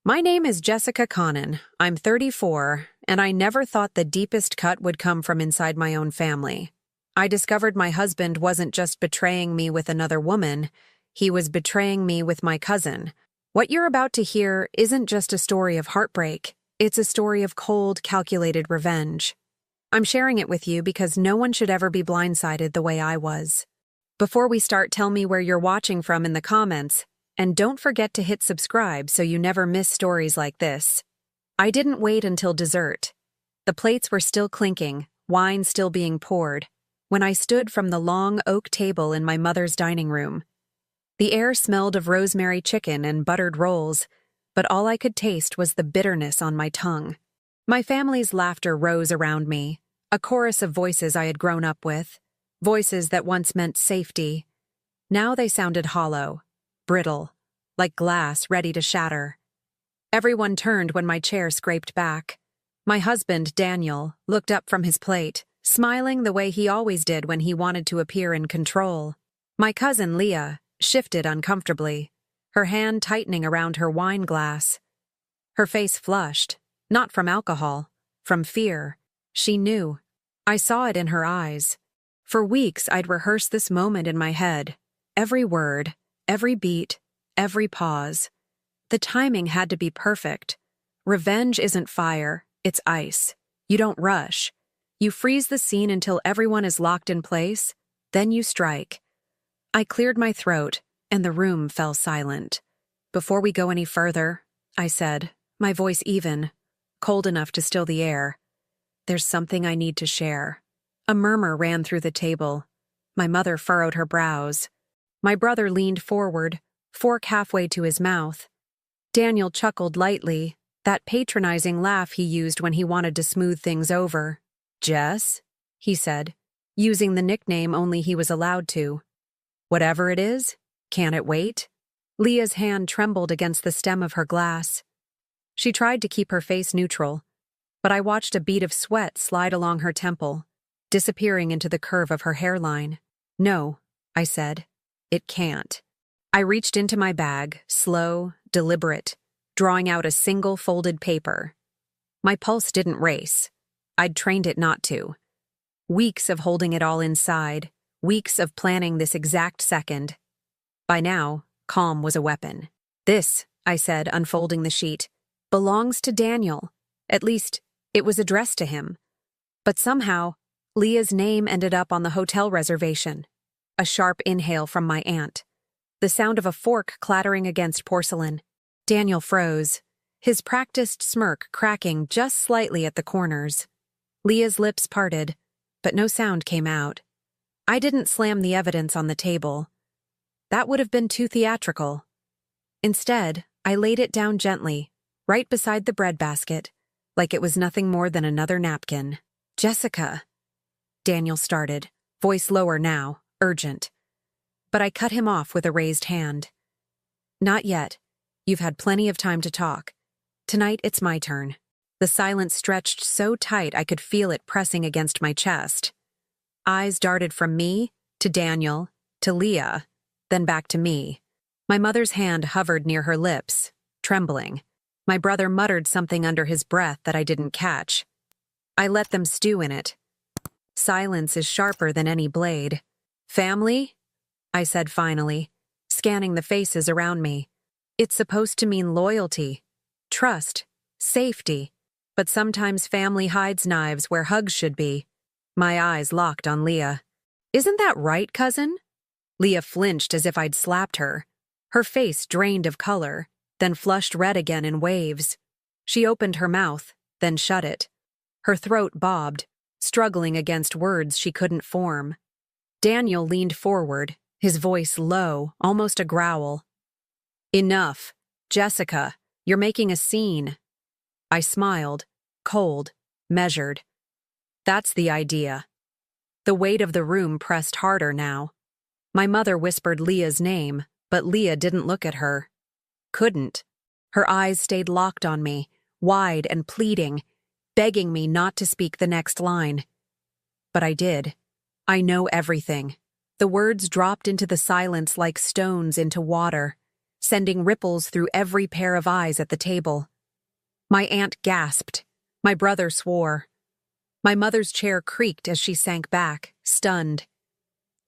My name is Jessica Connon. I'm 34, and I never thought the deepest cut would come from inside my own family. I discovered my husband wasn't just betraying me with another woman, he was betraying me with my cousin. What you're about to hear isn't just a story of heartbreak, it's a story of cold, calculated revenge. I'm sharing it with you because no one should ever be blindsided the way I was. Before we start, tell me where you're watching from in the comments, and don't forget to hit subscribe so you never miss stories like this. I didn't wait until dessert. The plates were still clinking, wine still being poured, when I stood from the long oak table in my mother's dining room. The air smelled of rosemary chicken and buttered rolls, but all I could taste was the bitterness on my tongue. My family's laughter rose around me, a chorus of voices I had grown up with, voices that once meant safety. Now they sounded hollow, brittle, like glass ready to shatter. Everyone turned when my chair scraped back. My husband, Daniel, looked up from his plate, smiling the way he always did when he wanted to appear in control. My cousin, Leah, shifted uncomfortably, her hand tightening around her wine glass. Her face flushed, not from alcohol, from fear. She knew. I saw it in her eyes. For weeks I'd rehearsed this moment in my head, every word, every beat, every pause. The timing had to be perfect. Revenge isn't fire, it's ice. You don't rush. You freeze the scene until everyone is locked in place, then you strike. I cleared my throat, and the room fell silent. Before we go any further, I said, my voice even, cold enough to still the air. There's something I need to share. A murmur ran through the table. My mother furrowed her brows. My brother leaned forward, fork halfway to his mouth. Daniel chuckled lightly, that patronizing laugh he used when he wanted to smooth things over. Jess, he said, using the nickname only he was allowed to. Whatever it is, can it wait? Leah's hand trembled against the stem of her glass. She tried to keep her face neutral, but I watched a bead of sweat slide along her temple, disappearing into the curve of her hairline. No, I said. It can't. I reached into my bag, slow, deliberate, drawing out a single folded paper. My pulse didn't race. I'd trained it not to. Weeks of holding it all inside, weeks of planning this exact second. By now, calm was a weapon. This, I said, unfolding the sheet, belongs to Daniel. At least, it was addressed to him. But somehow, Leah's name ended up on the hotel reservation. A sharp inhale from my aunt. The sound of a fork clattering against porcelain. Daniel froze, his practiced smirk cracking just slightly at the corners. Leah's lips parted, but no sound came out. I didn't slam the evidence on the table. That would have been too theatrical. Instead, I laid it down gently, right beside the breadbasket, like it was nothing more than another napkin. Jessica, Daniel started, voice lower now, urgent. But I cut him off with a raised hand. Not yet. You've had plenty of time to talk. Tonight it's my turn. The silence stretched so tight I could feel it pressing against my chest. Eyes darted from me, to Daniel, to Leah, then back to me. My mother's hand hovered near her lips, trembling. My brother muttered something under his breath that I didn't catch. I let them stew in it. Silence is sharper than any blade. Family? I said finally, scanning the faces around me. It's supposed to mean loyalty, trust, safety, but sometimes family hides knives where hugs should be. My eyes locked on Leah. Isn't that right, cousin? Leah flinched as if I'd slapped her. Her face drained of color, then flushed red again in waves. She opened her mouth, then shut it. Her throat bobbed, struggling against words she couldn't form. Daniel leaned forward, his voice low, almost a growl. Enough. Jessica, you're making a scene. I smiled, cold, measured. That's the idea. The weight of the room pressed harder now. My mother whispered Leah's name, but Leah didn't look at her. Couldn't. Her eyes stayed locked on me, wide and pleading, begging me not to speak the next line. But I did. I know everything. The words dropped into the silence like stones into water. sending ripples through every pair of eyes at the table. My aunt gasped. My brother swore. My mother's chair creaked as she sank back, stunned.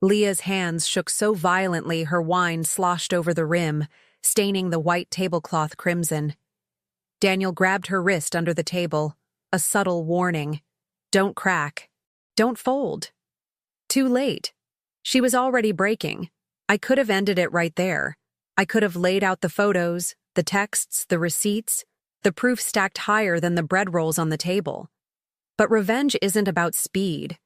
Leah's hands shook so violently her wine sloshed over the rim, staining the white tablecloth crimson. Daniel grabbed her wrist under the table, a subtle warning. Don't crack. Don't fold. Too late. She was already breaking. I could have ended it right there. I could have laid out the photos, the texts, the receipts, the proof stacked higher than the bread rolls on the table. But revenge isn't about speed.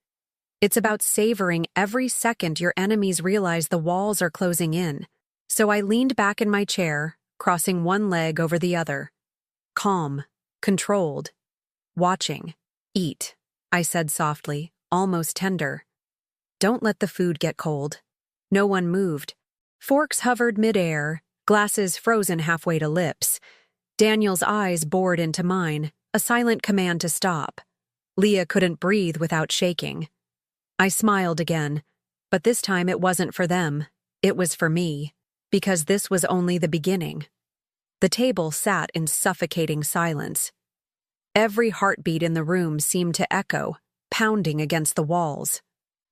It's about savoring every second your enemies realize the walls are closing in. So I leaned back in my chair, crossing one leg over the other. Calm, controlled, watching. Eat, I said softly, almost tender. Don't let the food get cold. No one moved. Forks hovered midair, glasses frozen halfway to lips. Daniel's eyes bored into mine, a silent command to stop. Leah couldn't breathe without shaking. I smiled again, but this time it wasn't for them. It was for me, because this was only the beginning. The table sat in suffocating silence. Every heartbeat in the room seemed to echo, pounding against the walls.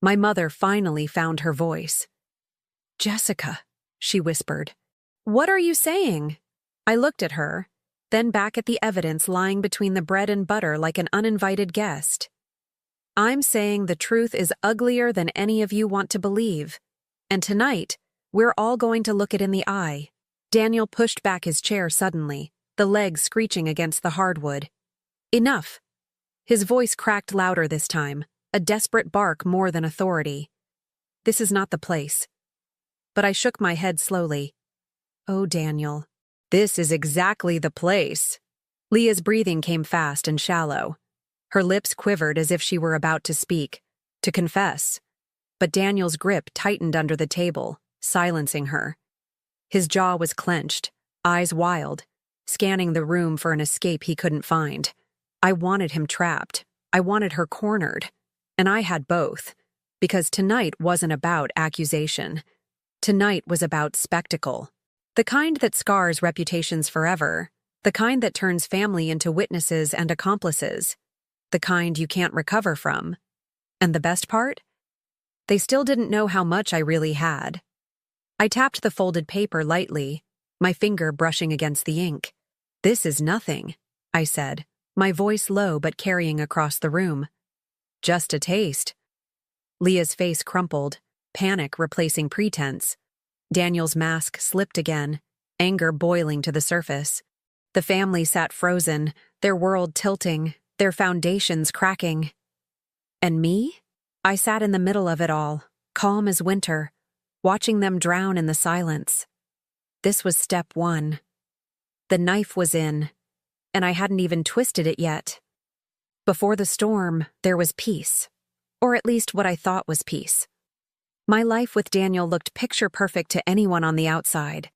My mother finally found her voice. "Jessica," she whispered. "What are you saying?" I looked at her, then back at the evidence lying between the bread and butter like an uninvited guest. "I'm saying the truth is uglier than any of you want to believe. And tonight, we're all going to look it in the eye." Daniel pushed back his chair suddenly, the legs screeching against the hardwood. "Enough." His voice cracked louder this time, a desperate bark more than authority. "This is not the place." But I shook my head slowly. "Oh, Daniel, this is exactly the place." Leah's breathing came fast and shallow. Her lips quivered as if she were about to speak, to confess. But Daniel's grip tightened under the table, silencing her. His jaw was clenched, eyes wild, scanning the room for an escape he couldn't find. I wanted him trapped. I wanted her cornered. And I had both, because tonight wasn't about accusation. Tonight was about spectacle. The kind that scars reputations forever. The kind that turns family into witnesses and accomplices. The kind you can't recover from. And the best part? They still didn't know how much I really had. I tapped the folded paper lightly, my finger brushing against the ink. "This is nothing," I said, my voice low but carrying across the room. "Just a taste." Leah's face crumpled, panic replacing pretense. Daniel's mask slipped again, anger boiling to the surface. The family sat frozen, their world tilting, their foundations cracking. And me? I sat in the middle of it all, calm as winter, watching them drown in the silence. This was step one. The knife was in, and I hadn't even twisted it yet. Before the storm, there was peace. Or at least what I thought was peace. My life with Daniel looked picture-perfect to anyone on the outside.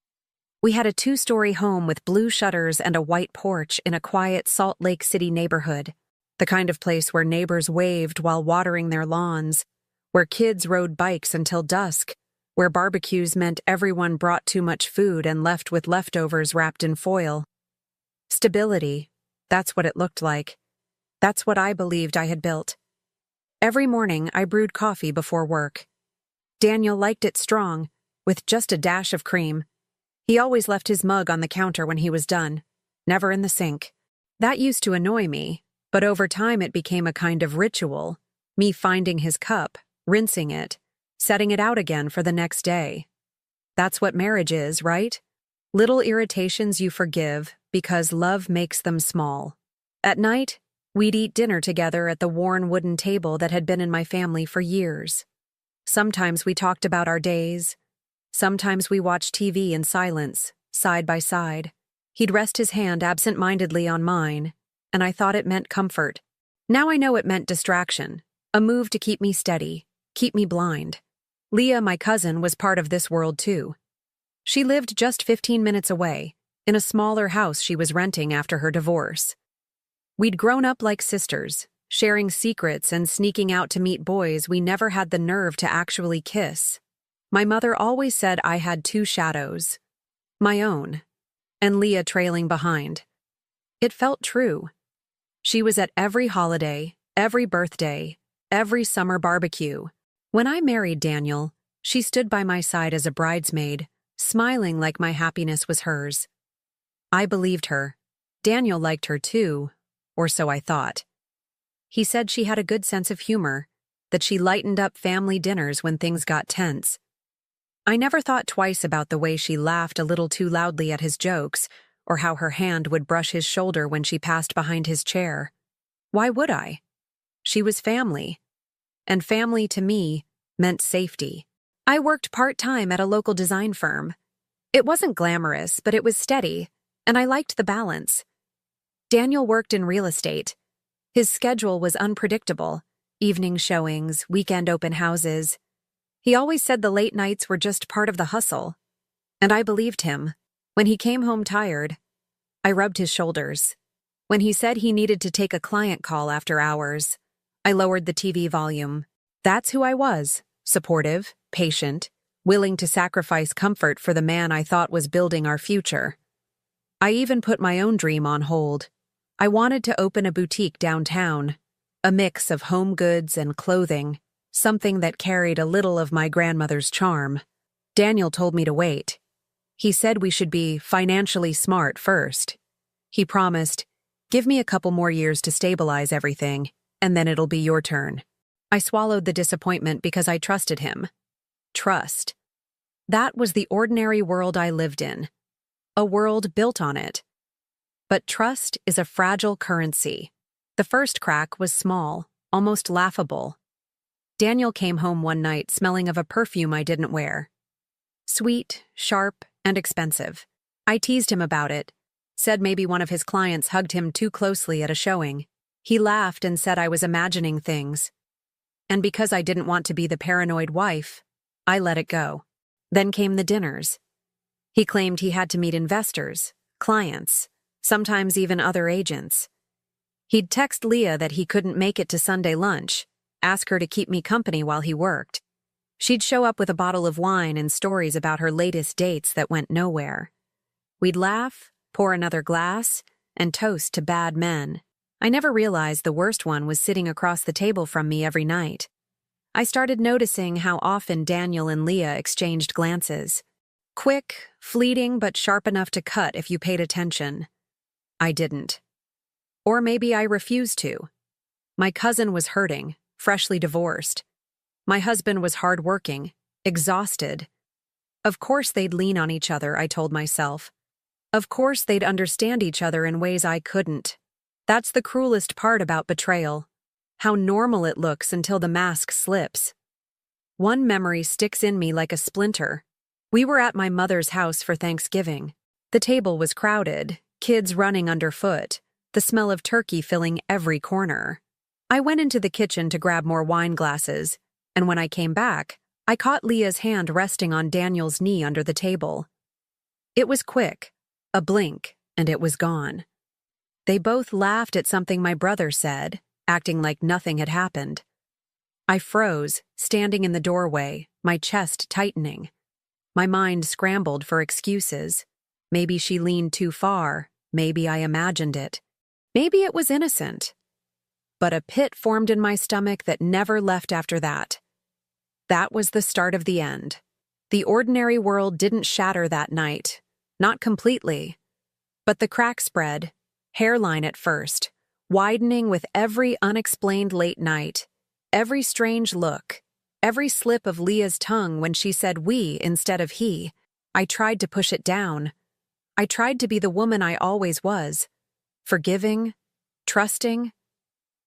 We had a 2-story home with blue shutters and a white porch in a quiet Salt Lake City neighborhood, the kind of place where neighbors waved while watering their lawns, where kids rode bikes until dusk, where barbecues meant everyone brought too much food and left with leftovers wrapped in foil. Stability, that's what it looked like. That's what I believed I had built. Every morning, I brewed coffee before work. Daniel liked it strong, with just a dash of cream. He always left his mug on the counter when he was done, never in the sink. That used to annoy me, but over time it became a kind of ritual, me finding his cup, rinsing it, setting it out again for the next day. That's what marriage is, right? Little irritations you forgive because love makes them small. At night, we'd eat dinner together at the worn wooden table that had been in my family for years. Sometimes we talked about our days. Sometimes we watched TV in silence, side by side. He'd rest his hand absent-mindedly on mine, and I thought it meant comfort. Now I know it meant distraction, a move to keep me steady, keep me blind. Leah, my cousin, was part of this world too. She lived just 15 minutes away, in a smaller house she was renting after her divorce. We'd grown up like sisters, sharing secrets and sneaking out to meet boys we never had the nerve to actually kiss. My mother always said I had 2 shadows. My own, and Leah trailing behind. It felt true. She was at every holiday, every birthday, every summer barbecue. When I married Daniel, she stood by my side as a bridesmaid, smiling like my happiness was hers. I believed her. Daniel liked her too, or so I thought. He said she had a good sense of humor, that she lightened up family dinners when things got tense. I never thought twice about the way she laughed a little too loudly at his jokes, or how her hand would brush his shoulder when she passed behind his chair. Why would I? She was family, and family to me meant safety. I worked part-time at a local design firm. It wasn't glamorous, but it was steady, and I liked the balance. Daniel worked in real estate. His schedule was unpredictable: evening showings, weekend open houses. He always said the late nights were just part of the hustle. And I believed him. When he came home tired, I rubbed his shoulders. When he said he needed to take a client call after hours, I lowered the TV volume. That's who I was: supportive, patient, willing to sacrifice comfort for the man I thought was building our future. I even put my own dream on hold. I wanted to open a boutique downtown, a mix of home goods and clothing, something that carried a little of my grandmother's charm. Daniel told me to wait. He said we should be financially smart first. He promised, "Give me a couple more years to stabilize everything, and then it'll be your turn." I swallowed the disappointment because I trusted him. Trust. That was the ordinary world I lived in. A world built on it. But trust is a fragile currency. The first crack was small, almost laughable. Daniel came home one night smelling of a perfume I didn't wear. Sweet, sharp, and expensive. I teased him about it, said maybe one of his clients hugged him too closely at a showing. He laughed and said I was imagining things. And because I didn't want to be the paranoid wife, I let it go. Then came the dinners. He claimed he had to meet investors, clients, sometimes even other agents. He'd text Leah that he couldn't make it to Sunday lunch, ask her to keep me company while he worked. She'd show up with a bottle of wine and stories about her latest dates that went nowhere. We'd laugh, pour another glass, and toast to bad men. I never realized the worst one was sitting across the table from me every night. I started noticing how often Daniel and Leah exchanged glances. Quick, fleeting, but sharp enough to cut if you paid attention. I didn't. Or maybe I refused to. My cousin was hurting, freshly divorced. My husband was hardworking, exhausted. Of course they'd lean on each other, I told myself. Of course they'd understand each other in ways I couldn't. That's the cruelest part about betrayal. How normal it looks until the mask slips. One memory sticks in me like a splinter. We were at my mother's house for Thanksgiving. The table was crowded, kids running underfoot, the smell of turkey filling every corner. I went into the kitchen to grab more wine glasses, and when I came back, I caught Leah's hand resting on Daniel's knee under the table. It was quick, a blink, and it was gone. They both laughed at something my brother said, acting like nothing had happened. I froze, standing in the doorway, my chest tightening. My mind scrambled for excuses. Maybe she leaned too far, maybe I imagined it. Maybe it was innocent. But a pit formed in my stomach that never left after that. That was the start of the end. The ordinary world didn't shatter that night, not completely. But the crack spread, hairline at first, widening with every unexplained late night, every strange look, every slip of Leah's tongue when she said we instead of he. I tried to push it down. I tried to be the woman I always was, forgiving, trusting,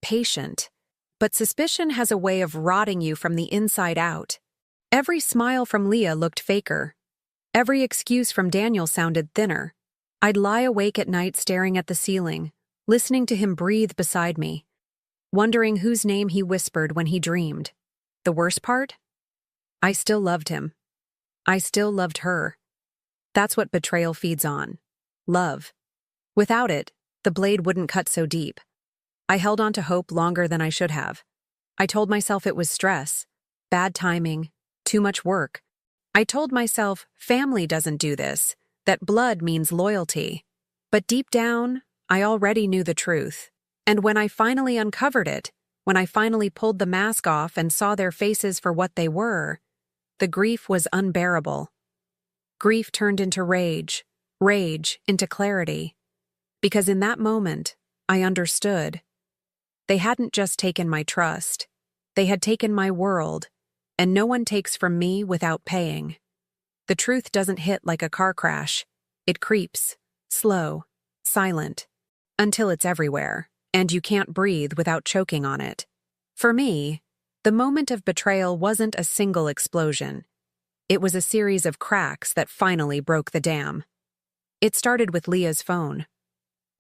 patient. But suspicion has a way of rotting you from the inside out. Every smile from Leah looked faker. Every excuse from Daniel sounded thinner. I'd lie awake at night staring at the ceiling, listening to him breathe beside me, wondering whose name he whispered when he dreamed. The worst part? I still loved him. I still loved her. That's what betrayal feeds on. Love. Without it, the blade wouldn't cut so deep. I held on to hope longer than I should have. I told myself it was stress, bad timing, too much work. I told myself family doesn't do this, that blood means loyalty. But deep down, I already knew the truth. And when I finally uncovered it, when I finally pulled the mask off and saw their faces for what they were, the grief was unbearable. Grief turned into rage, rage into clarity. Because in that moment, I understood. They hadn't just taken my trust. They had taken my world, and no one takes from me without paying. The truth doesn't hit like a car crash. It creeps, slow, silent, until it's everywhere, and you can't breathe without choking on it. For me, the moment of betrayal wasn't a single explosion. It was a series of cracks that finally broke the dam. It started with Leah's phone.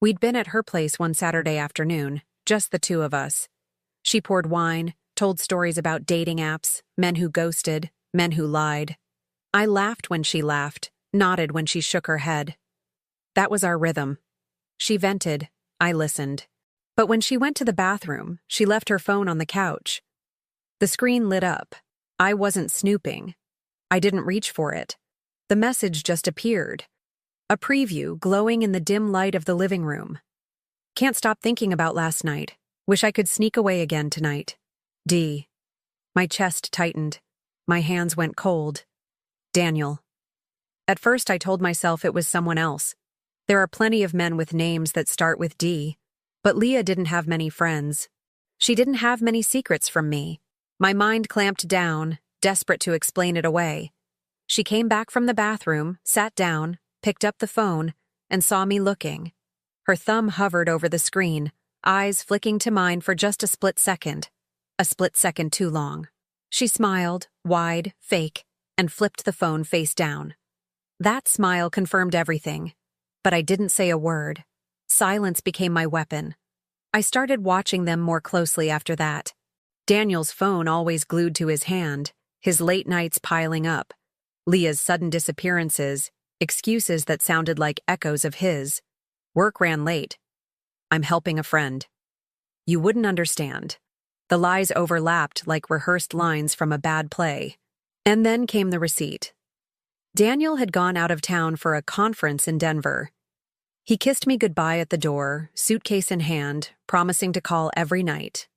We'd been at her place one Saturday afternoon, just the two of us. She poured wine, told stories about dating apps, men who ghosted, men who lied. I laughed when she laughed, nodded when she shook her head. That was our rhythm. She vented, I listened. But when she went to the bathroom, she left her phone on the couch. The screen lit up. I wasn't snooping. I didn't reach for it. The message just appeared. A preview glowing in the dim light of the living room. Can't stop thinking about last night. Wish I could sneak away again tonight. D. My chest tightened. My hands went cold. Daniel. At first I told myself it was someone else. There are plenty of men with names that start with D. But Leah didn't have many friends. She didn't have many secrets from me. My mind clamped down, desperate to explain it away. She came back from the bathroom, sat down, picked up the phone, and saw me looking. Her thumb hovered over the screen, eyes flicking to mine for just a split second too long. She smiled, wide, fake, and flipped the phone face down. That smile confirmed everything, but I didn't say a word. Silence became my weapon. I started watching them more closely after that. Daniel's phone always glued to his hand, his late nights piling up. Leah's sudden disappearances, excuses that sounded like echoes of his. Work ran late. I'm helping a friend. You wouldn't understand. The lies overlapped like rehearsed lines from a bad play. And then came the receipt. Daniel had gone out of town for a conference in Denver. He kissed me goodbye at the door, suitcase in hand, promising to call every night.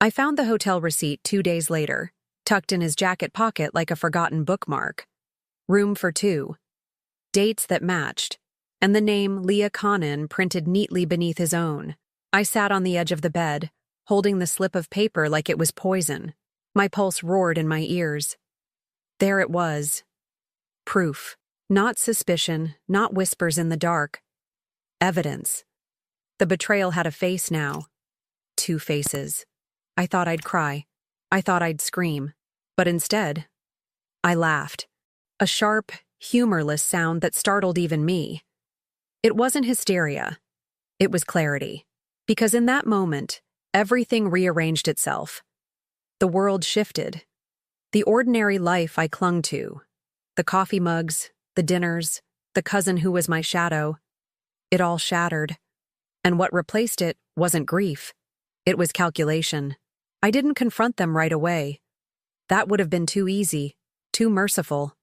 I found the hotel receipt 2 days later, tucked in his jacket pocket like a forgotten bookmark. Room for 2. Dates that matched, and the name Leah Conan printed neatly beneath his own. I sat on the edge of the bed, holding the slip of paper like it was poison. My pulse roared in my ears. There it was. Proof. Not suspicion, not whispers in the dark. Evidence. The betrayal had a face now. 2 faces. I thought I'd cry. I thought I'd scream. But instead, I laughed. A sharp, humorless sound that startled even me. It wasn't hysteria. It was clarity. Because in that moment, everything rearranged itself. The world shifted. The ordinary life I clung to. The coffee mugs, the dinners, the cousin who was my shadow. It all shattered. And what replaced it wasn't grief. It was calculation. I didn't confront them right away. That would have been too easy, too merciful.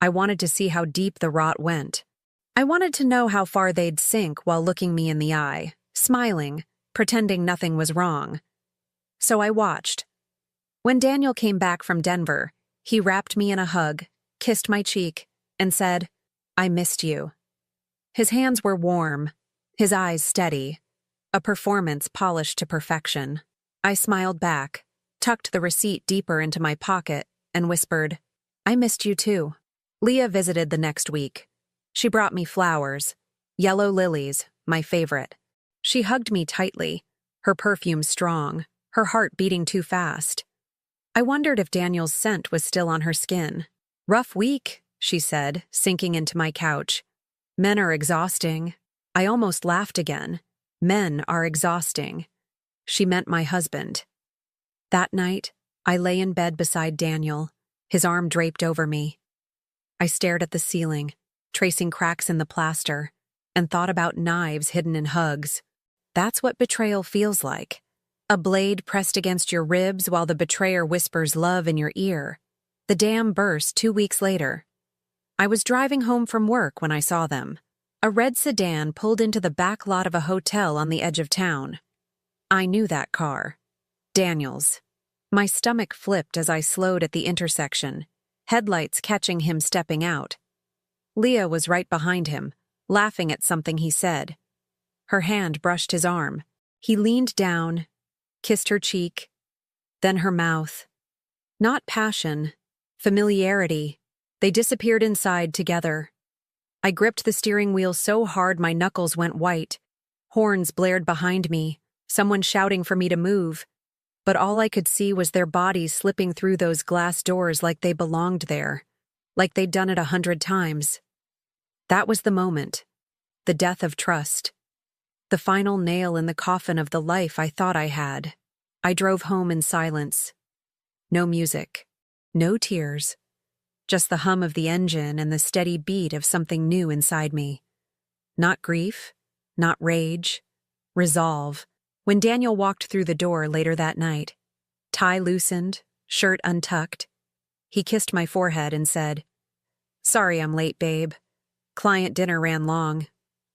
I wanted to see how deep the rot went. I wanted to know how far they'd sink while looking me in the eye, smiling, pretending nothing was wrong. So I watched. When Daniel came back from Denver, he wrapped me in a hug, kissed my cheek, and said, "I missed you." His hands were warm, his eyes steady, a performance polished to perfection. I smiled back, tucked the receipt deeper into my pocket, and whispered, "I missed you too." Leah visited the next week. She brought me flowers, yellow lilies, my favorite. She hugged me tightly, her perfume strong, her heart beating too fast. I wondered if Daniel's scent was still on her skin. "Rough week," she said, sinking into my couch. "Men are exhausting." I almost laughed again. Men are exhausting. She meant my husband. That night, I lay in bed beside Daniel, his arm draped over me. I stared at the ceiling, tracing cracks in the plaster, and thought about knives hidden in hugs. That's what betrayal feels like. A blade pressed against your ribs while the betrayer whispers love in your ear. The dam burst 2 weeks later. I was driving home from work when I saw them. A red sedan pulled into the back lot of a hotel on the edge of town. I knew that car. Daniel's. My stomach flipped as I slowed at the intersection, headlights catching him stepping out. Leah was right behind him, laughing at something he said. Her hand brushed his arm. He leaned down, kissed her cheek, then her mouth. Not passion, familiarity. They disappeared inside together. I gripped the steering wheel so hard my knuckles went white. Horns blared behind me, someone shouting for me to move. But all I could see was their bodies slipping through those glass doors like they belonged there, like they'd done it 100 times. That was the moment. The death of trust. The final nail in the coffin of the life I thought I had. I drove home in silence. No music. No tears. Just the hum of the engine and the steady beat of something new inside me. Not grief, not rage. Resolve. When Daniel walked through the door later that night, tie loosened, shirt untucked, he kissed my forehead and said, "Sorry I'm late, babe. Client dinner ran long."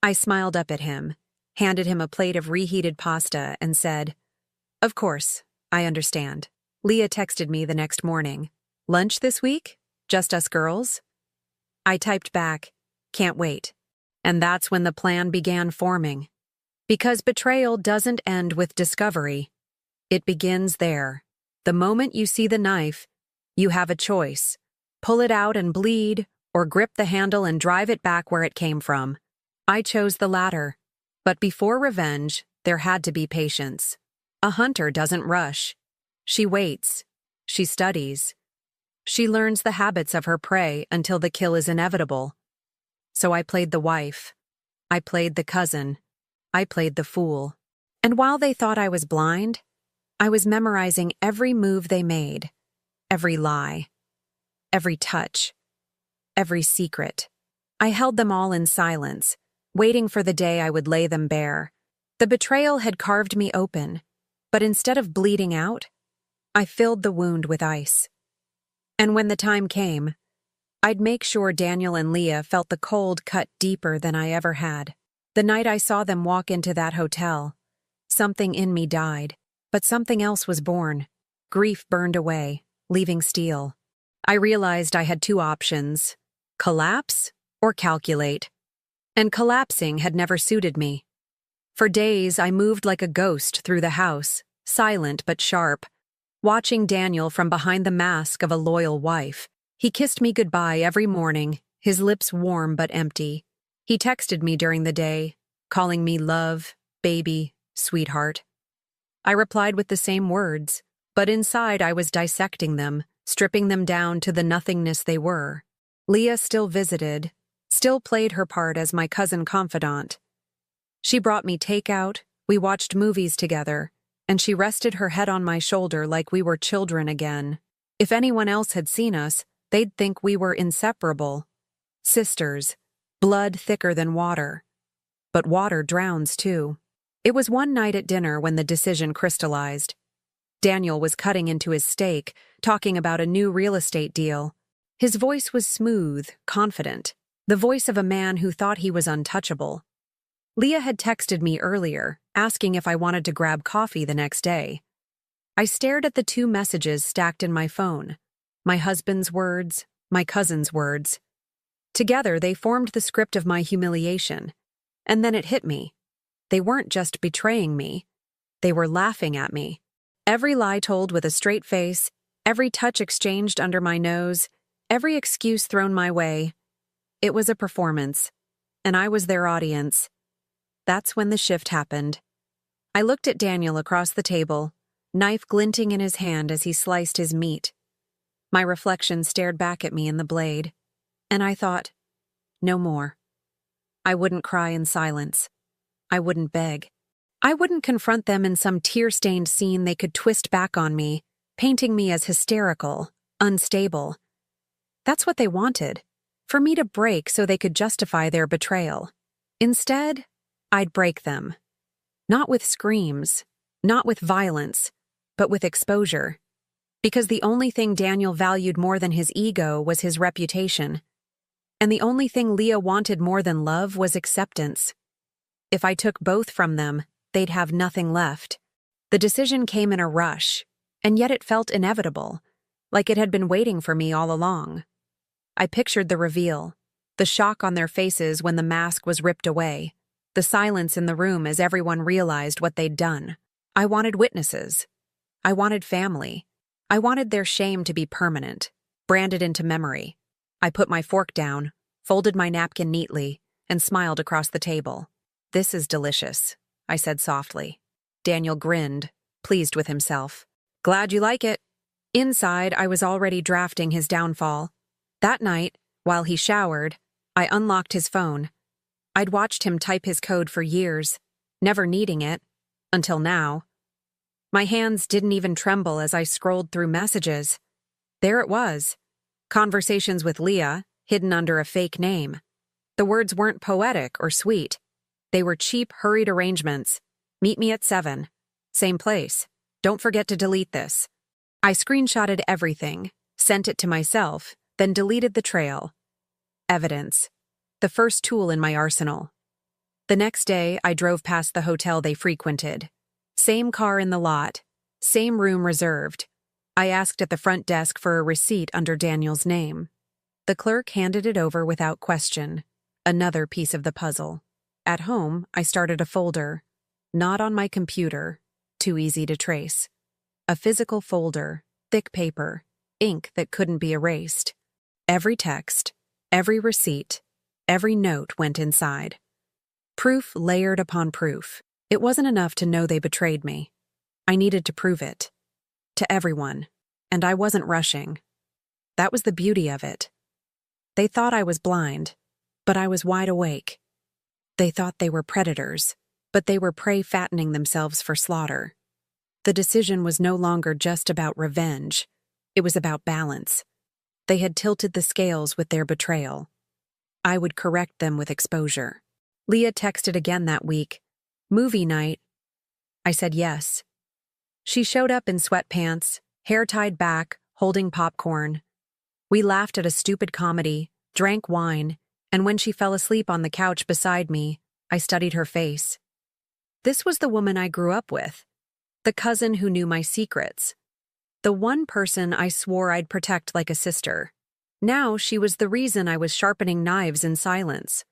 I smiled up at him, handed him a plate of reheated pasta, and said, "Of course, I understand." Leah texted me the next morning. "Lunch this week? Just us girls?" I typed back, "Can't wait." And that's when the plan began forming. Because betrayal doesn't end with discovery. It begins there. The moment you see the knife, you have a choice. Pull it out and bleed, or grip the handle and drive it back where it came from. I chose the latter. But before revenge, there had to be patience. A hunter doesn't rush. She waits. She studies. She learns the habits of her prey until the kill is inevitable. So I played the wife. I played the cousin. I played the fool. And while they thought I was blind, I was memorizing every move they made, every lie, every touch, every secret. I held them all in silence, waiting for the day I would lay them bare. The betrayal had carved me open, but instead of bleeding out, I filled the wound with ice. And when the time came, I'd make sure Daniel and Leah felt the cold cut deeper than I ever had. The night I saw them walk into that hotel, something in me died, but something else was born. Grief burned away, leaving steel. I realized I had two options: collapse or calculate. And collapsing had never suited me. For days, I moved like a ghost through the house, silent but sharp, watching Daniel from behind the mask of a loyal wife. He kissed me goodbye every morning, his lips warm but empty. He texted me during the day, calling me love, baby, sweetheart. I replied with the same words, but inside I was dissecting them, stripping them down to the nothingness they were. Leah still visited, still played her part as my cousin confidant. She brought me takeout, we watched movies together, and she rested her head on my shoulder like we were children again. If anyone else had seen us, they'd think we were inseparable. Sisters. Blood thicker than water. But water drowns too. It was one night at dinner when the decision crystallized. Daniel was cutting into his steak, talking about a new real estate deal. His voice was smooth, confident, the voice of a man who thought he was untouchable. Leah had texted me earlier, asking if I wanted to grab coffee the next day. I stared at the two messages stacked in my phone. My husband's words, my cousin's words. Together, they formed the script of my humiliation. And then it hit me. They weren't just betraying me. They were laughing at me. Every lie told with a straight face, every touch exchanged under my nose, every excuse thrown my way. It was a performance, and I was their audience. That's when the shift happened. I looked at Daniel across the table, knife glinting in his hand as he sliced his meat. My reflection stared back at me in the blade. And I thought, no more. I wouldn't cry in silence. I wouldn't beg. I wouldn't confront them in some tear-stained scene they could twist back on me, painting me as hysterical, unstable. That's what they wanted, for me to break so they could justify their betrayal. Instead, I'd break them. Not with screams, not with violence, but with exposure. Because the only thing Daniel valued more than his ego was his reputation. And the only thing Leah wanted more than love was acceptance. If I took both from them, they'd have nothing left. The decision came in a rush, and yet it felt inevitable, like it had been waiting for me all along. I pictured the reveal, the shock on their faces when the mask was ripped away, the silence in the room as everyone realized what they'd done. I wanted witnesses. I wanted family. I wanted their shame to be permanent, branded into memory. I put my fork down, folded my napkin neatly, and smiled across the table. "This is delicious," I said softly. Daniel grinned, pleased with himself. "Glad you like it." Inside, I was already drafting his downfall. That night, while he showered, I unlocked his phone. I'd watched him type his code for years, never needing it, until now. My hands didn't even tremble as I scrolled through messages. There it was. Conversations with Leah, hidden under a fake name. The words weren't poetic or sweet. They were cheap, hurried arrangements. "Meet me at 7. Same place. Don't forget to delete this." I screenshotted everything, sent it to myself, then deleted the trail. Evidence. The first tool in my arsenal. The next day, I drove past the hotel they frequented. Same car in the lot. Same room reserved. I asked at the front desk for a receipt under Daniel's name. The clerk handed it over without question. Another piece of the puzzle. At home, I started a folder. Not on my computer. Too easy to trace. A physical folder, thick paper, ink that couldn't be erased. Every text, every receipt, every note went inside. Proof layered upon proof. It wasn't enough to know they betrayed me. I needed to prove it. To everyone. And I wasn't rushing. That was the beauty of it. They thought I was blind, but I was wide awake. They thought they were predators, but they were prey fattening themselves for slaughter. The decision was no longer just about revenge. It was about balance. They had tilted the scales with their betrayal. I would correct them with exposure. Leah texted again that week. "Movie night." I said yes. She showed up in sweatpants, hair tied back, holding popcorn. We laughed at a stupid comedy, drank wine, and when she fell asleep on the couch beside me, I studied her face. This was the woman I grew up with. The cousin who knew my secrets. The one person I swore I'd protect like a sister. Now she was the reason I was sharpening knives in silence.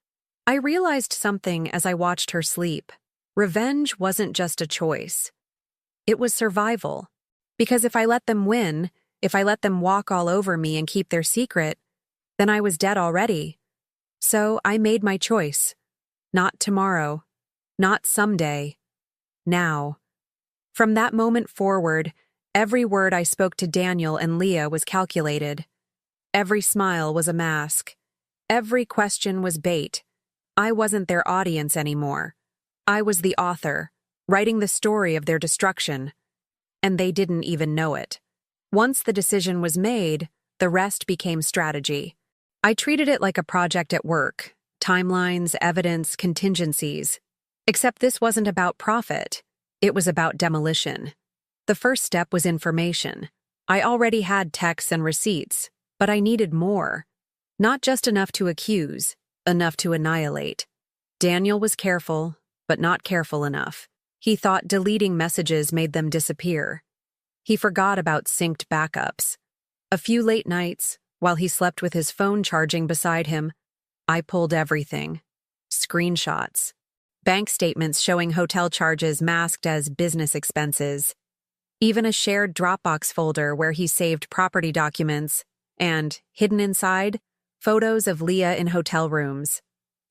I realized something as I watched her sleep. Revenge wasn't just a choice. It was survival. Because if I let them win, if I let them walk all over me and keep their secret, then I was dead already. So I made my choice. Not tomorrow. Not someday. Now. From that moment forward, every word I spoke to Daniel and Leah was calculated. Every smile was a mask. Every question was bait. I wasn't their audience anymore. I was the author, writing the story of their destruction. And they didn't even know it. Once the decision was made, the rest became strategy. I treated it like a project at work. Timelines, evidence, contingencies. Except this wasn't about profit. It was about demolition. The first step was information. I already had texts and receipts, but I needed more. Not just enough to accuse, enough to annihilate. Daniel was careful, but not careful enough. He thought deleting messages made them disappear. He forgot about synced backups. A few late nights, while he slept with his phone charging beside him, I pulled everything. Screenshots. Bank statements showing hotel charges masked as business expenses. Even a shared Dropbox folder where he saved property documents, and, hidden inside, photos of Leah in hotel rooms.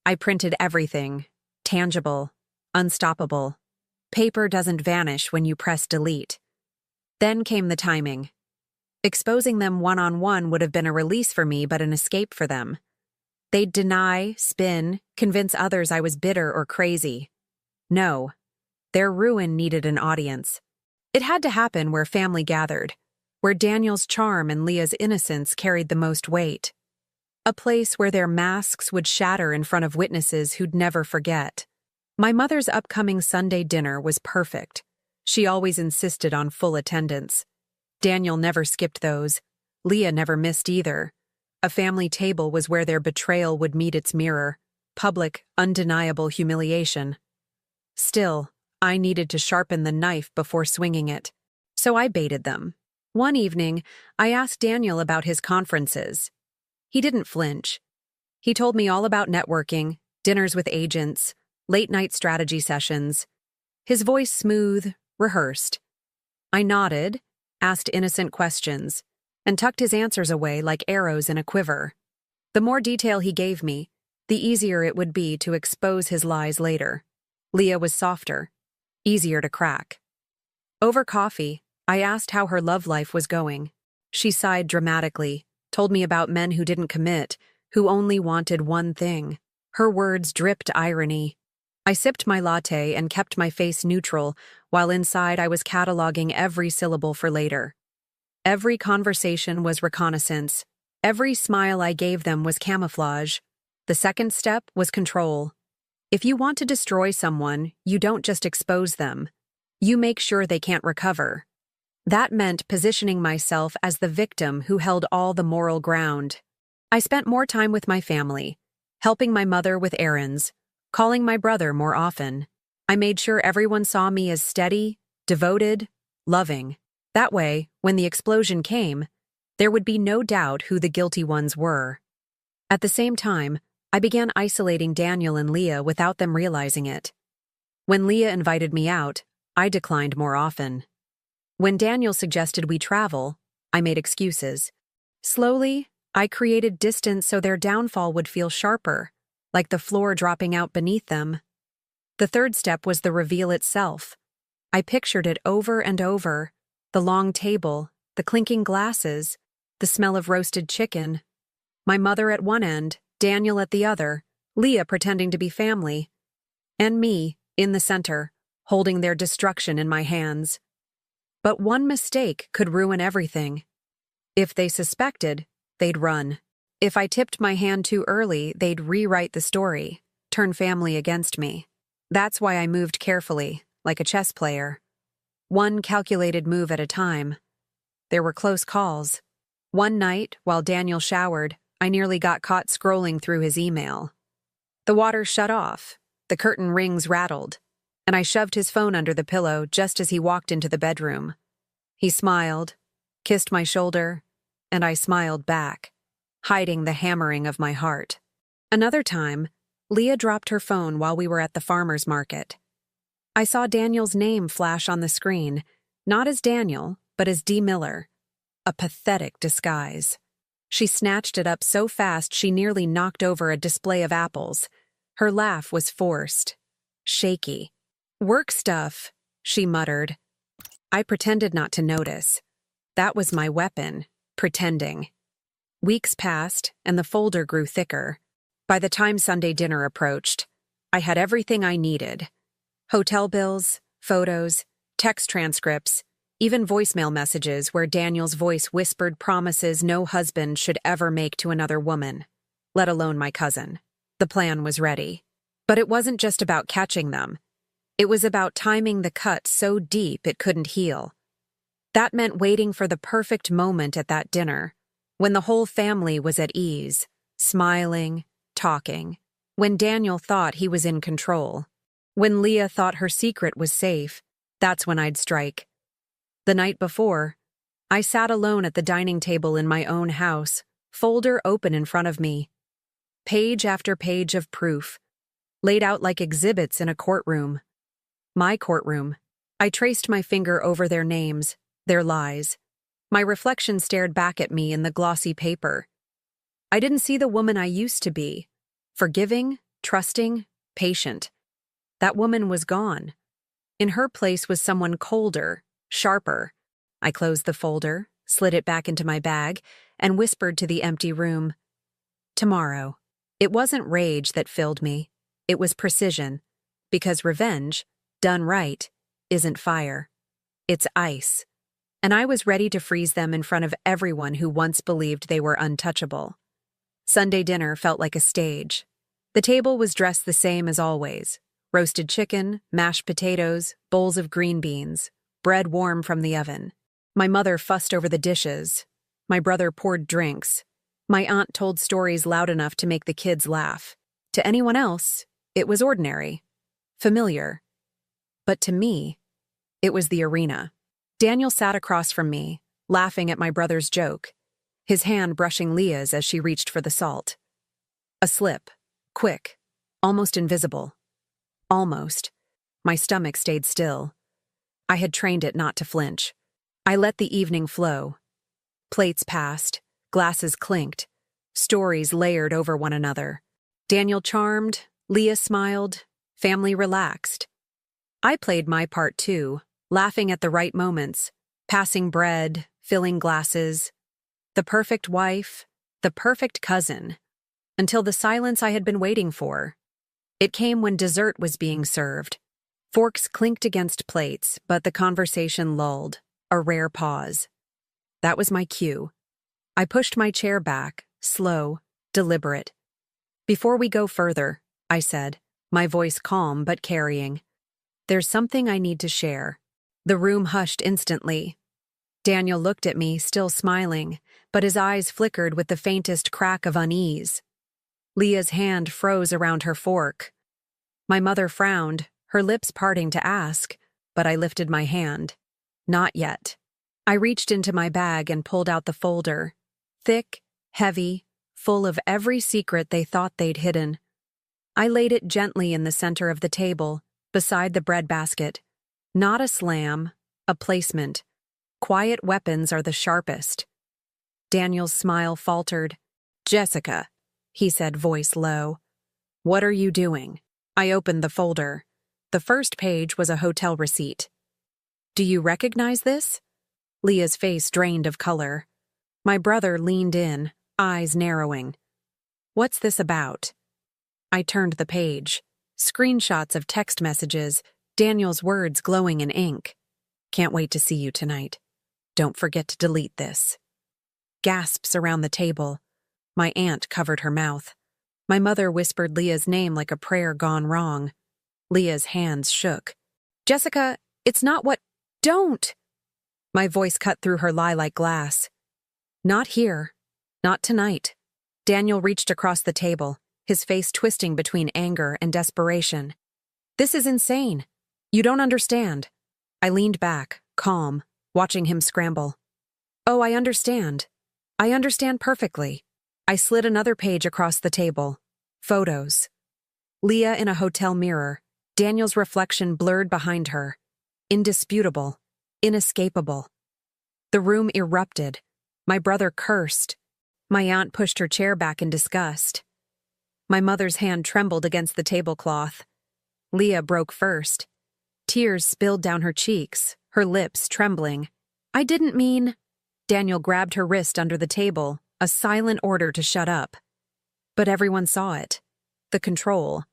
I printed everything. Tangible. Unstoppable. Paper doesn't vanish when you press delete. Then came the timing. Exposing them one-on-one would have been a release for me but an escape for them. They'd deny, spin, convince others I was bitter or crazy. No. Their ruin needed an audience. It had to happen where family gathered, where Daniel's charm and Leah's innocence carried the most weight. A place where their masks would shatter in front of witnesses who'd never forget. My mother's upcoming Sunday dinner was perfect. She always insisted on full attendance. Daniel never skipped those. Leah never missed either. A family table was where their betrayal would meet its mirror, public, undeniable humiliation. Still, I needed to sharpen the knife before swinging it. So I baited them. One evening, I asked Daniel about his conferences. He didn't flinch. He told me all about networking, dinners with agents, late-night strategy sessions. His voice smooth, rehearsed. I nodded, asked innocent questions, and tucked his answers away like arrows in a quiver. The more detail he gave me, the easier it would be to expose his lies later. Leah was softer, easier to crack. Over coffee, I asked how her love life was going. She sighed dramatically, told me about men who didn't commit, who only wanted one thing. Her words dripped irony. I sipped my latte and kept my face neutral, while inside I was cataloging every syllable for later. Every conversation was reconnaissance. Every smile I gave them was camouflage. The second step was control. If you want to destroy someone, you don't just expose them. You make sure they can't recover. That meant positioning myself as the victim who held all the moral ground. I spent more time with my family, helping my mother with errands, calling my brother more often. I made sure everyone saw me as steady, devoted, loving. That way, when the explosion came, there would be no doubt who the guilty ones were. At the same time, I began isolating Daniel and Leah without them realizing it. When Leah invited me out, I declined more often. When Daniel suggested we travel, I made excuses. Slowly, I created distance so their downfall would feel sharper, like the floor dropping out beneath them. The third step was the reveal itself. I pictured it over and over: the long table, the clinking glasses, the smell of roasted chicken. My mother at one end, Daniel at the other, Leah pretending to be family, and me, in the center, holding their destruction in my hands. But one mistake could ruin everything. If they suspected, they'd run. If I tipped my hand too early, they'd rewrite the story, turn family against me. That's why I moved carefully, like a chess player. One calculated move at a time. There were close calls. One night, while Daniel showered, I nearly got caught scrolling through his email. The water shut off, the curtain rings rattled, and I shoved his phone under the pillow just as he walked into the bedroom. He smiled, kissed my shoulder, and I smiled back, hiding the hammering of my heart. Another time, Leah dropped her phone while we were at the farmer's market. I saw Daniel's name flash on the screen, not as Daniel, but as D. Miller. A pathetic disguise. She snatched it up so fast she nearly knocked over a display of apples. Her laugh was forced, shaky. "Work stuff," she muttered. I pretended not to notice. That was my weapon, pretending. Weeks passed, and the folder grew thicker. By the time Sunday dinner approached, I had everything I needed. Hotel bills, photos, text transcripts, even voicemail messages where Daniel's voice whispered promises no husband should ever make to another woman, let alone my cousin. The plan was ready. But it wasn't just about catching them. It was about timing the cut so deep it couldn't heal. That meant waiting for the perfect moment at that dinner, when the whole family was at ease, smiling, talking, when Daniel thought he was in control, when Leah thought her secret was safe. That's when I'd strike. The night before, I sat alone at the dining table in my own house, folder open in front of me. Page after page of proof, laid out like exhibits in a courtroom. My courtroom. I traced my finger over their names, their lies. My reflection stared back at me in the glossy paper. I didn't see the woman I used to be. Forgiving, trusting, patient. That woman was gone. In her place was someone colder, sharper. I closed the folder, slid it back into my bag, and whispered to the empty room. Tomorrow. It wasn't rage that filled me. It was precision. Because revenge, done right, isn't fire. It's ice. And I was ready to freeze them in front of everyone who once believed they were untouchable. Sunday dinner felt like a stage. The table was dressed the same as always. Roasted chicken, mashed potatoes, bowls of green beans, bread warm from the oven. My mother fussed over the dishes. My brother poured drinks. My aunt told stories loud enough to make the kids laugh. To anyone else, it was ordinary, familiar. But to me, it was the arena. Daniel sat across from me, laughing at my brother's joke, his hand brushing Leah's as she reached for the salt. A slip, quick, almost invisible. Almost. My stomach stayed still. I had trained it not to flinch. I let the evening flow. Plates passed, glasses clinked, stories layered over one another. Daniel charmed, Leah smiled, family relaxed. I played my part too, laughing at the right moments, passing bread, filling glasses. The perfect wife, the perfect cousin, until the silence I had been waiting for. It came when dessert was being served. Forks clinked against plates, but the conversation lulled, a rare pause. That was my cue. I pushed my chair back, slow, deliberate. Before we go further, I said, my voice calm but carrying. There's something I need to share. The room hushed instantly. Daniel looked at me, still smiling, but his eyes flickered with the faintest crack of unease. Leah's hand froze around her fork. My mother frowned, her lips parting to ask, but I lifted my hand. Not yet. I reached into my bag and pulled out the folder. Thick, heavy, full of every secret they thought they'd hidden. I laid it gently in the center of the table, beside the breadbasket. Not a slam, a placement. Quiet weapons are the sharpest. Daniel's smile faltered. Jessica, he said, voice low. What are you doing? I opened the folder. The first page was a hotel receipt. Do you recognize this? Leah's face drained of color. My brother leaned in, eyes narrowing. What's this about? I turned the page. Screenshots of text messages, Daniel's words glowing in ink. Can't wait to see you tonight. Don't forget to delete this. Gasps around the table. My aunt covered her mouth. My mother whispered Leah's name like a prayer gone wrong. Leah's hands shook. Jessica, it's not what— Don't! My voice cut through her lie like glass. Not here. Not tonight. Daniel reached across the table, his face twisting between anger and desperation. This is insane. You don't understand. I leaned back, calm, watching him scramble. Oh, I understand. I understand perfectly. I slid another page across the table. Photos. Leah in a hotel mirror, Daniel's reflection blurred behind her. Indisputable. Inescapable. The room erupted. My brother cursed. My aunt pushed her chair back in disgust. My mother's hand trembled against the tablecloth. Leah broke first. Tears spilled down her cheeks, her lips trembling. I didn't mean— Daniel grabbed her wrist under the table, a silent order to shut up. But everyone saw it. The control.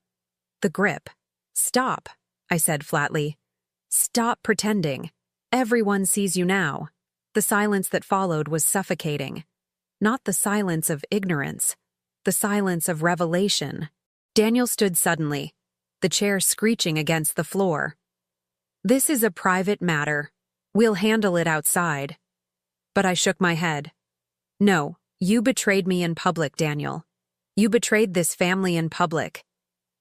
The grip. Stop, I said flatly. Stop pretending. Everyone sees you now. The silence that followed was suffocating. Not the silence of ignorance. The silence of revelation. Daniel stood suddenly, the chair screeching against the floor. This is a private matter. We'll handle it outside. But I shook my head. No, you betrayed me in public, Daniel. You betrayed this family in public.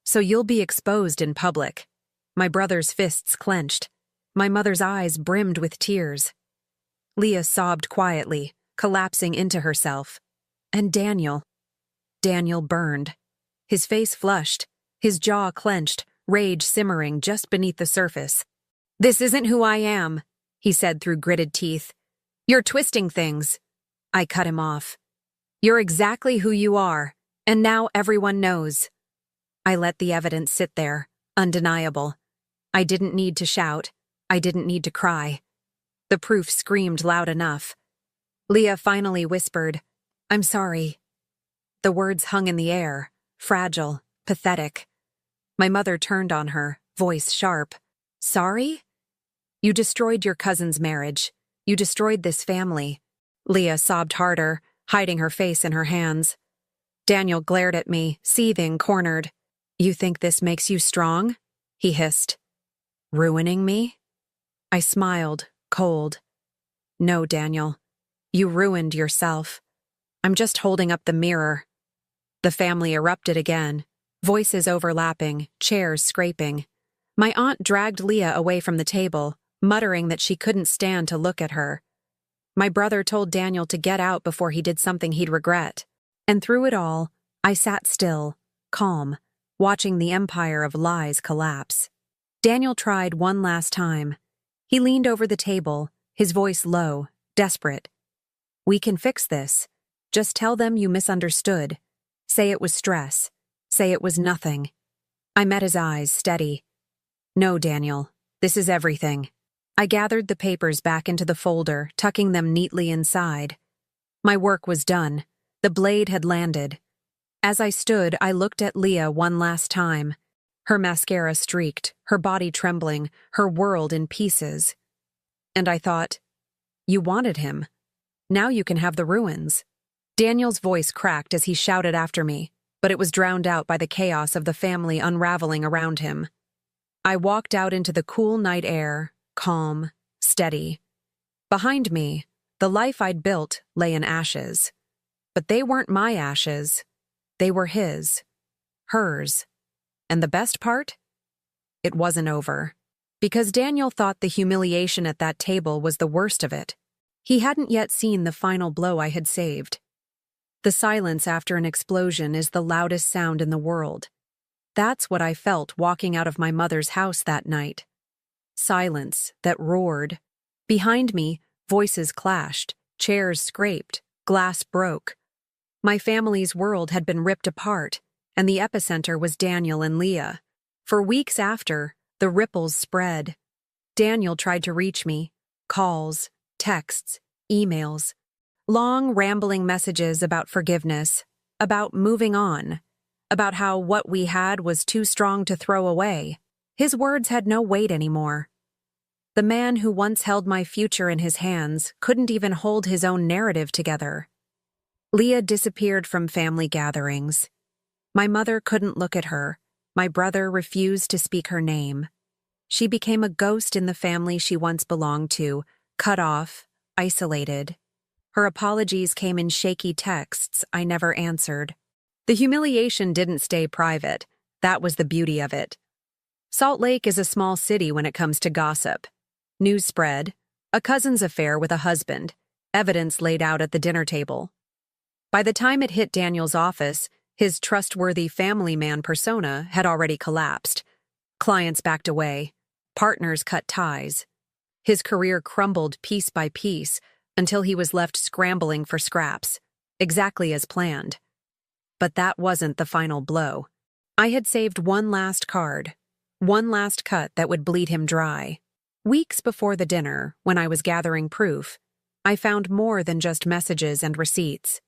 So you'll be exposed in public. My brother's fists clenched. My mother's eyes brimmed with tears. Leah sobbed quietly, collapsing into herself. And Daniel burned. His face flushed, his jaw clenched, rage simmering just beneath the surface. This isn't who I am, he said through gritted teeth. You're twisting things. I cut him off. You're exactly who you are, and now everyone knows. I let the evidence sit there, undeniable. I didn't need to shout. I didn't need to cry. The proof screamed loud enough. Leah finally whispered, I'm sorry. The words hung in the air, fragile, pathetic. My mother turned on her, voice sharp. Sorry? You destroyed your cousin's marriage. You destroyed this family. Leah sobbed harder, hiding her face in her hands. Daniel glared at me, seething, cornered. You think this makes you strong? He hissed. Ruining me? I smiled, cold. No, Daniel. You ruined yourself. I'm just holding up the mirror. The family erupted again, voices overlapping, chairs scraping. My aunt dragged Leah away from the table, muttering that she couldn't stand to look at her. My brother told Daniel to get out before he did something he'd regret. And through it all, I sat still, calm, watching the empire of lies collapse. Daniel tried one last time. He leaned over the table, his voice low, desperate. "We can fix this. Just tell them you misunderstood. Say it was stress. Say it was nothing." I met his eyes, steady. "No, Daniel. This is everything." I gathered the papers back into the folder, tucking them neatly inside. My work was done. The blade had landed. As I stood, I looked at Leah one last time. Her mascara streaked, her body trembling, her world in pieces. And I thought, you wanted him. Now you can have the ruins. Daniel's voice cracked as he shouted after me, but it was drowned out by the chaos of the family unraveling around him. I walked out into the cool night air, calm, steady. Behind me, the life I'd built lay in ashes. But they weren't my ashes. They were his. Hers. And the best part? It wasn't over. Because Daniel thought the humiliation at that table was the worst of it. He hadn't yet seen the final blow I had saved. The silence after an explosion is the loudest sound in the world. That's what I felt walking out of my mother's house that night. Silence that roared. Behind me, voices clashed, chairs scraped, glass broke. My family's world had been ripped apart, and the epicenter was Daniel and Leah. For weeks after, the ripples spread. Daniel tried to reach me. Calls, texts, emails. Long, rambling messages about forgiveness, about moving on, about how what we had was too strong to throw away. His words had no weight anymore. The man who once held my future in his hands couldn't even hold his own narrative together. Leah disappeared from family gatherings. My mother couldn't look at her. My brother refused to speak her name. She became a ghost in the family she once belonged to, cut off, isolated. Her apologies came in shaky texts I never answered. The humiliation didn't stay private. That was the beauty of it. Salt Lake is a small city when it comes to gossip. News spread, a cousin's affair with a husband, evidence laid out at the dinner table. By the time it hit Daniel's office, his trustworthy family man persona had already collapsed. Clients backed away. Partners cut ties. His career crumbled piece by piece until he was left scrambling for scraps, exactly as planned. But that wasn't the final blow. I had saved one last card, one last cut that would bleed him dry. Weeks before the dinner, when I was gathering proof, I found more than just messages and receipts.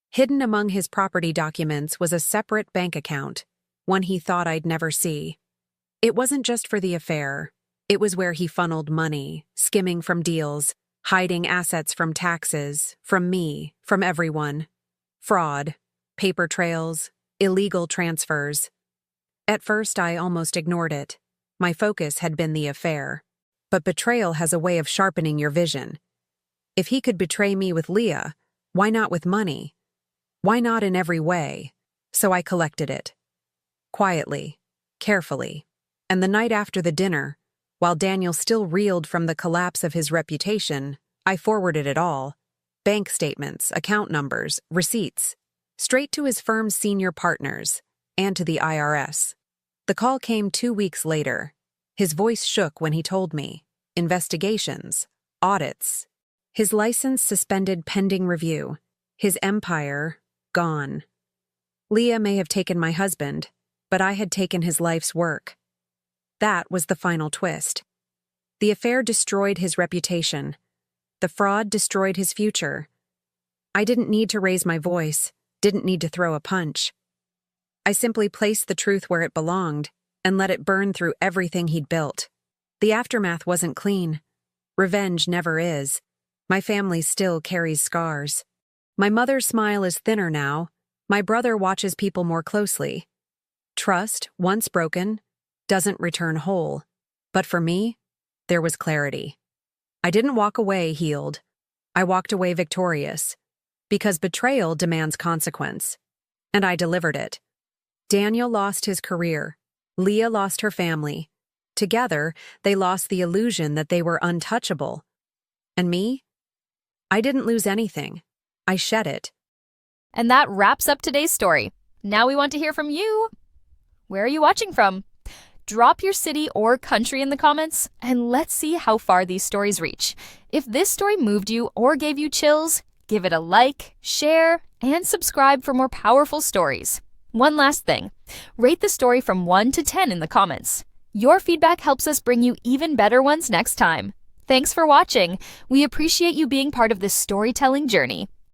Hidden among his property documents was a separate bank account, one he thought I'd never see. It wasn't just for the affair. It was where he funneled money, skimming from deals, hiding assets from taxes, from me, from everyone. Fraud, paper trails, illegal transfers. At first, I almost ignored it. My focus had been the affair. But betrayal has a way of sharpening your vision. If he could betray me with Leah, why not with money? Why not in every way? So I collected it. Quietly, carefully. And the night after the dinner, while Daniel still reeled from the collapse of his reputation, I forwarded it all. Bank statements, account numbers, receipts. Straight to his firm's senior partners, and to the IRS. The call came 2 weeks later. His voice shook when he told me. Investigations. Audits. His license suspended pending review. His empire, gone. Leah may have taken my husband, but I had taken his life's work. That was the final twist. The affair destroyed his reputation. The fraud destroyed his future. I didn't need to raise my voice, didn't need to throw a punch. I simply placed the truth where it belonged and let it burn through everything he'd built. The aftermath wasn't clean. Revenge never is. My family still carries scars. My mother's smile is thinner now. My brother watches people more closely. Trust, once broken, doesn't return whole. But for me, there was clarity. I didn't walk away healed. I walked away victorious. because betrayal demands consequence. And I delivered it. Daniel lost his career. Leah lost her family. Together, they lost the illusion that they were untouchable. And me? I didn't lose anything. I shed it. And that wraps up today's story. Now we want to hear from you. Where are you watching from? Drop your city or country in the comments, and let's see how far these stories reach. If this story moved you or gave you chills, give it a like, share, and subscribe for more powerful stories. One last thing, rate the story from 1 to 10 in the comments. Your feedback helps us bring you even better ones next time. Thanks for watching. We appreciate you being part of this storytelling journey.